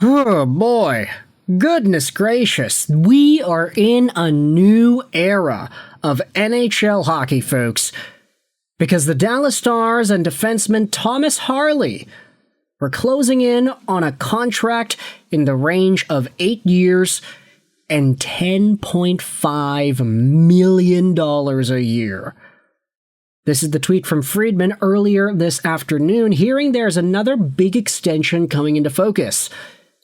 Oh boy, goodness gracious, we are in a new era of NHL hockey, folks, because the Dallas Stars and defenseman Thomas Harley were closing in on a contract in the range of 8 years and $10.5 million a year. This is the tweet from Friedman earlier this afternoon, hearing there's another big extension coming into focus.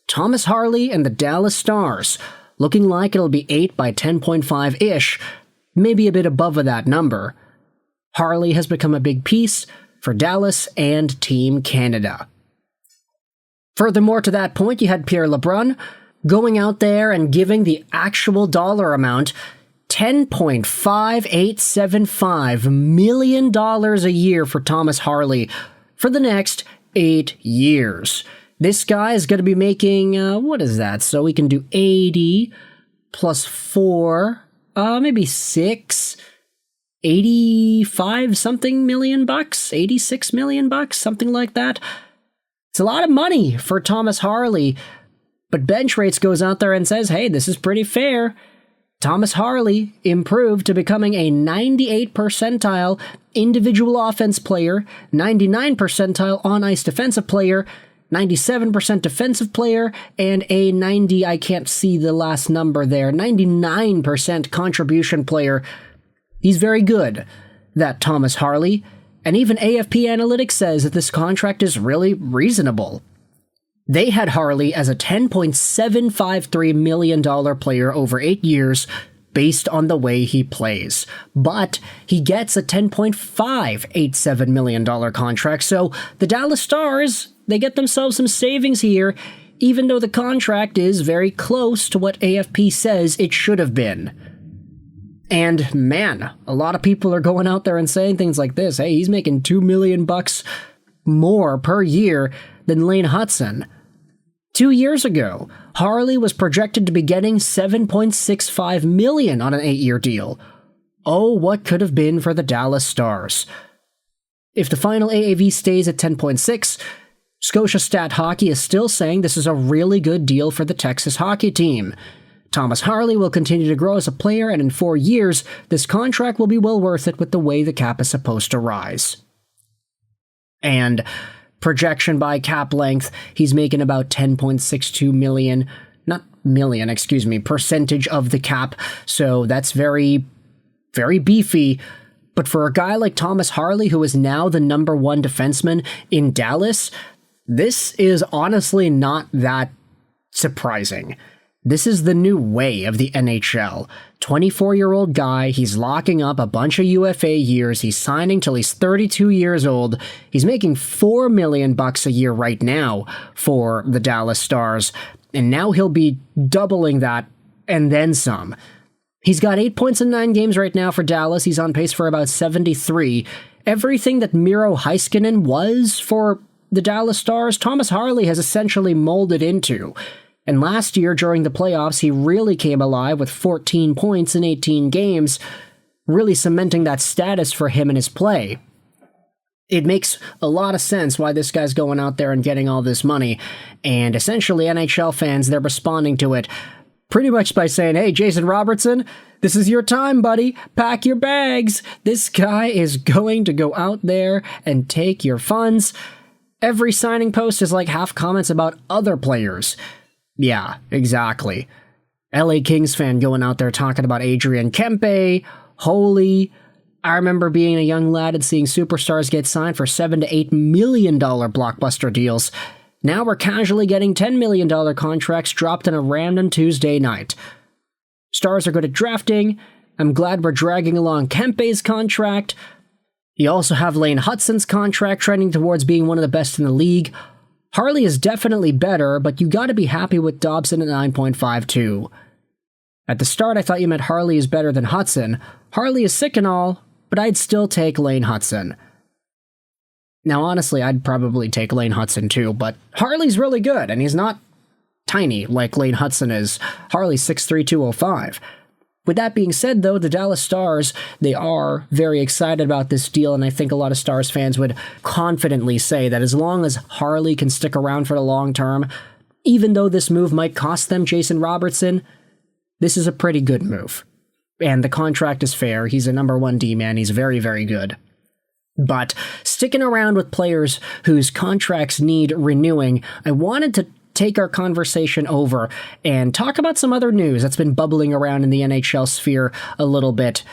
Thomas Harley and the Dallas Stars, looking like it'll be 8 by 10.5-ish, maybe a bit above that number. Harley has become a big piece for Dallas and Team Canada. Furthermore to that point, you had Pierre LeBrun going out there and giving the actual dollar amount, $10.5875 million a year for Thomas Harley for the next 8 years. This guy is going to be making, what is that? So we can do 80 plus 4, maybe 6, 85 something million bucks, 86 million bucks, something like that. It's a lot of money for Thomas Harley, but Bench Rates goes out there and says, hey, this is pretty fair. Thomas Harley improved to becoming a 98 percentile individual offense player, 99 percentile on-ice defensive player, 97% defensive player, and a 90, I can't see the last number there, 99% contribution player. He's very good, that Thomas Harley, and even AFP Analytics says that this contract is really reasonable. They had Harley as a $10.753 million player over 8 years based on the way he plays. But he gets a $10.587 million contract, so the Dallas Stars, they get themselves some savings here, even though the contract is very close to what AFP says it should have been. And man, a lot of people are going out there and saying things like this. Hey, he's making $2 million more per year than Lane Hutson. 2 years ago, Harley was projected to be getting $7.65 million on an 8-year deal. Oh, what could have been for the Dallas Stars? If the final AAV stays at 10.6, Scotia Stat Hockey is still saying this is a really good deal for the Texas hockey team. Thomas Harley will continue to grow as a player, and in 4 years, this contract will be well worth it with the way the cap is supposed to rise. And projection by cap length, he's making about 10.62 million, percentage of the cap, so that's very, very beefy. But for a guy like Thomas Harley, who is now the number 1 defenseman in Dallas, this is honestly not that surprising. This is the new way of the NHL. 24-year-old guy, he's locking up a bunch of UFA years, he's signing till he's 32 years old, he's making $4 million a year right now for the Dallas Stars, and now he'll be doubling that and then some. He's got 8 points in 9 games right now for Dallas, he's on pace for about 73. Everything that Miro Heiskanen was for the Dallas Stars, Thomas Harley has essentially molded into. And last year, during the playoffs, he really came alive with 14 points in 18 games, really cementing that status for him in his play. It makes a lot of sense why this guy's going out there and getting all this money, and essentially NHL fans, they're responding to it pretty much by saying, hey, Jason Robertson, this is your time, buddy. Pack your bags. This guy is going to go out there and take your funds. Every signing post is like half comments about other players. Yeah, exactly. LA Kings fan going out there talking about Adrian Kempe, Holy. I remember being a young lad and seeing superstars get signed for $7 to $8 million blockbuster deals. Now we're casually getting $10 million contracts dropped on a random Tuesday night. Stars are good at drafting. I'm glad we're dragging along Kempe's contract. You also have Lane Hutson's contract trending towards being one of the best in the league. Harley is definitely better, but you gotta be happy with Dobson at 9.52. At the start, I thought you meant Harley is better than Hutson. Harley is sick and all, but I'd still take Lane Hutson. Now, honestly, I'd probably take Lane Hutson too, but Harley's really good, and he's not tiny like Lane Hutson is. Harley's 6'3", 205. With that being said, though, the Dallas Stars, they are very excited about this deal, and I think a lot of Stars fans would confidently say that as long as Harley can stick around for the long term, even though this move might cost them Jason Robertson, this is a pretty good move. And the contract is fair. He's a number 1 D-man. He's very, very good. But sticking around with players whose contracts need renewing, I wanted to take our conversation over and talk about some other news that's been bubbling around in the NHL sphere a little bit.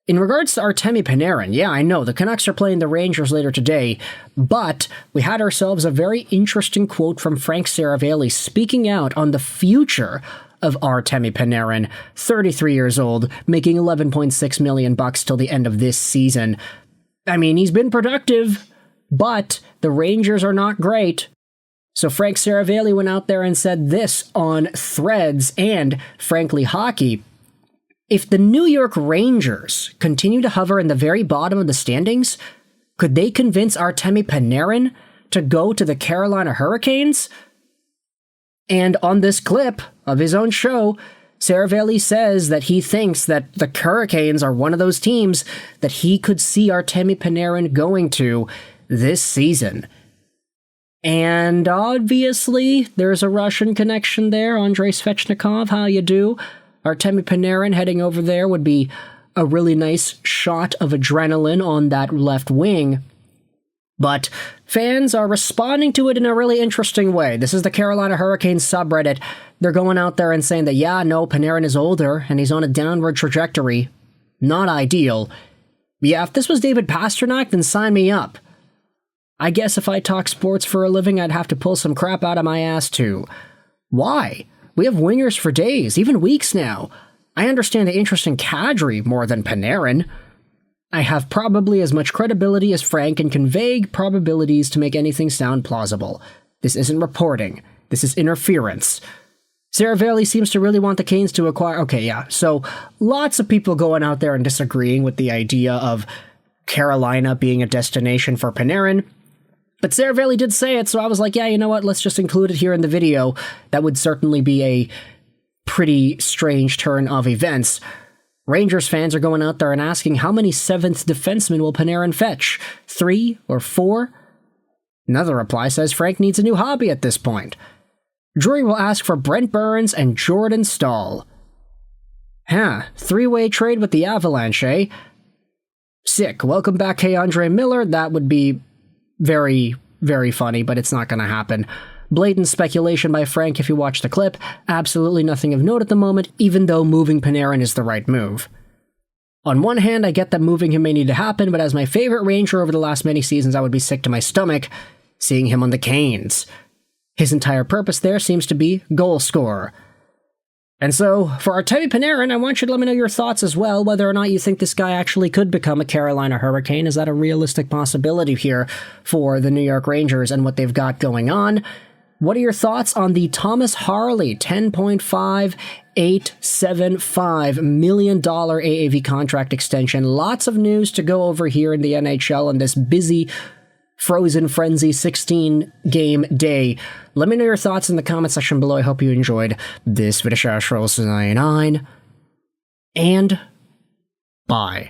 In regards to Artemi Panarin, yeah, I know, the Canucks are playing the Rangers later today, but we had ourselves a very interesting quote from Frank Seravalli speaking out on the future of Artemi Panarin, 33 years old, making $11.6 million till the end of this season. I mean, he's been productive, but the Rangers are not great. So Frank Seravalli went out there and said this on Threads and, frankly, hockey. If the New York Rangers continue to hover in the very bottom of the standings, could they convince Artemi Panarin to go to the Carolina Hurricanes? And on this clip of his own show, Seravalli says that he thinks that the Hurricanes are one of those teams that he could see Artemi Panarin going to this season. And obviously, there's a Russian connection there. Andrei Svechnikov, how you do? Artemi Panarin heading over there would be a really nice shot of adrenaline on that left wing. But fans are responding to it in a really interesting way. This is the Carolina Hurricanes subreddit. They're going out there and saying that, yeah, no, Panarin is older and he's on a downward trajectory. Not ideal. Yeah, if this was David Pastrnak, then sign me up. I guess if I talk sports for a living, I'd have to pull some crap out of my ass too. Why? We have wingers for days, even weeks now. I understand the interest in Kadri more than Panarin. I have probably as much credibility as Frank and can vague probabilities to make anything sound plausible. This isn't reporting. This is interference. Seravalli seems to really want the Canes to acquire... Okay, yeah, so lots of people going out there and disagreeing with the idea of Carolina being a destination for Panarin. But Seravalli did say it, so I was like, yeah, you know what, let's just include it here in the video. That would certainly be a pretty strange turn of events. Rangers fans are going out there and asking how many 7th defensemen will Panarin fetch? 3 or 4? Another reply says Frank needs a new hobby at this point. Drury will ask for Brent Burns and Jordan Stahl. Huh, 3-way trade with the Avalanche, eh? Sick. Welcome back, hey Andre Miller. That would be very, very funny, but it's not going to happen. Blatant speculation by Frank if you watch the clip. Absolutely nothing of note at the moment, even though moving Panarin is the right move. On one hand, I get that moving him may need to happen, but as my favorite Ranger over the last many seasons, I would be sick to my stomach seeing him on the Canes. His entire purpose there seems to be goal scorer. And so, for Artemi Panarin, I want you to let me know your thoughts as well, whether or not you think this guy actually could become a Carolina Hurricane. Is that a realistic possibility here for the New York Rangers and what they've got going on? What are your thoughts on the Thomas Harley $10.5875 million AAV contract extension? Lots of news to go over here in the NHL on this busy Frozen Frenzy 16-game day. Let me know your thoughts in the comment section below. I hope you enjoyed this video. And bye.